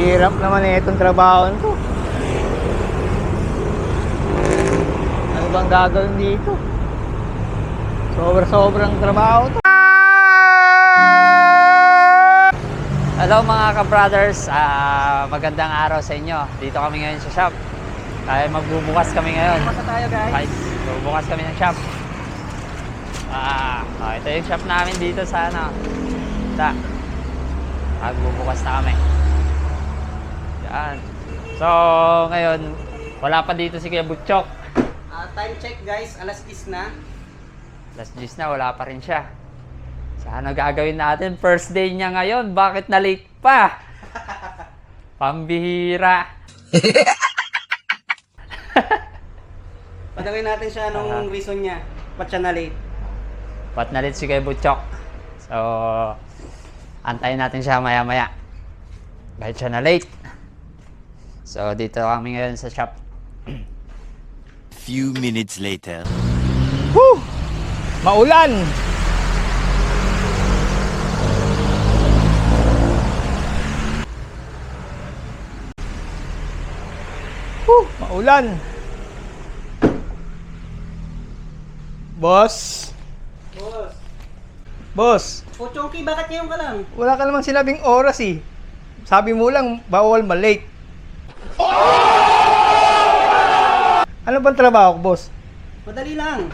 Hirap naman eh itong trabaho to. Ano bang gagawin dito? Sobrang trabaho to. Hello mga ka-brothers, magandang araw sa inyo. Dito kami ngayon sa shop. Kaya magbubukas kami ngayon. Basta tayo guys. Magbubukas kami ng shop. Ito yung shop namin dito sa magbubukas na kami. Yan. So ngayon, wala pa dito si Kuya Butchok. Time check guys, alas 10 na. Alas 10 na, wala pa rin siya. Sana gagawin natin? First day niya ngayon. Bakit na-late pa? Pambihira. Padawin natin siya anong reason niya. Ba't siya na late? Ba't na-late si Kuya Butchok? So, antayin natin siya maya-maya. Bakit siya na-late? So, dito kami ngayon sa shop. Few minutes later. Woo! Maulan! Maulan. Boss. Boss. O Chonky, bakit ngayon ka lang? Wala ka namang sinabing oras eh. Sabi mo lang, bawal malate. Ano bang trabaho ko, boss? Madali lang.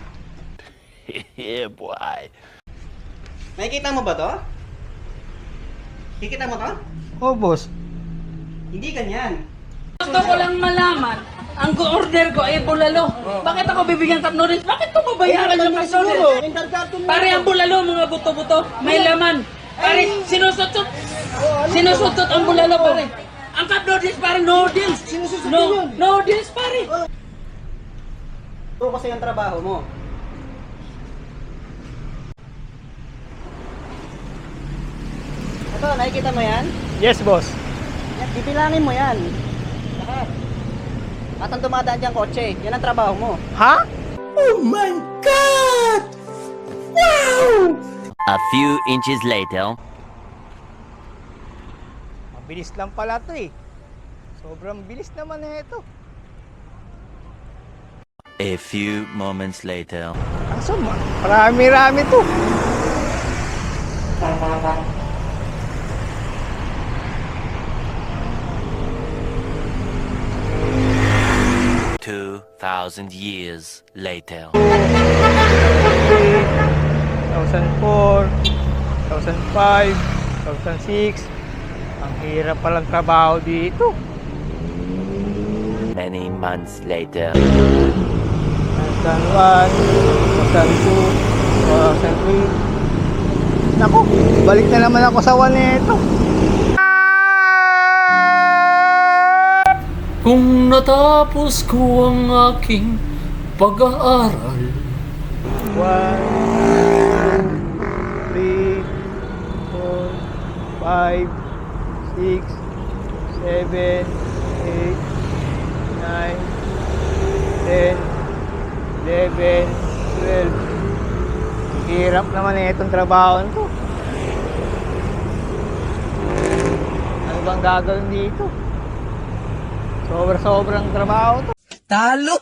Yeah, boy. Nakikita mo ba to? Kikita mo to? Oh, boss. Hindi ganyan. Gusto ko lang malaman, ang order ko ay bulalo. Bakit ako bibigyan ng noodles? Bakit ko babayaran yung mga noodles? Pare ang bulalo, mga buto-buto, may laman. Pare, sinusutot ang bulalo, pare. Ang cup noodles, pare, noodles. Noodles, pare. Ito kasi yung trabaho mo. Ito, nakikita mo yan? Yes, boss. Yan, bibilangin mo yan. Lahat. At ang dumadaan diyang kotse, yan ang trabaho mo. Ha? A few inches later. Mabilis lang pala to eh. Sobrang bilis naman na ito. A few moments later. Kaso, marami-rami to. Two 2,000 years later. 2004, 2005, 2006. Ang hirap palang trabaho dito. Many months later. 2001, 2002, 2003. Naku, balik na naman ako sa one nito. Kung natapos ko ang aking pag-aaral, 1, 2, 3, 4, 5, 6, 7, 8, 9, 10, 11, 12. Hirap naman eh itong trabaho to. Ano bang gagawin dito? Sobrang trabaho to. talo!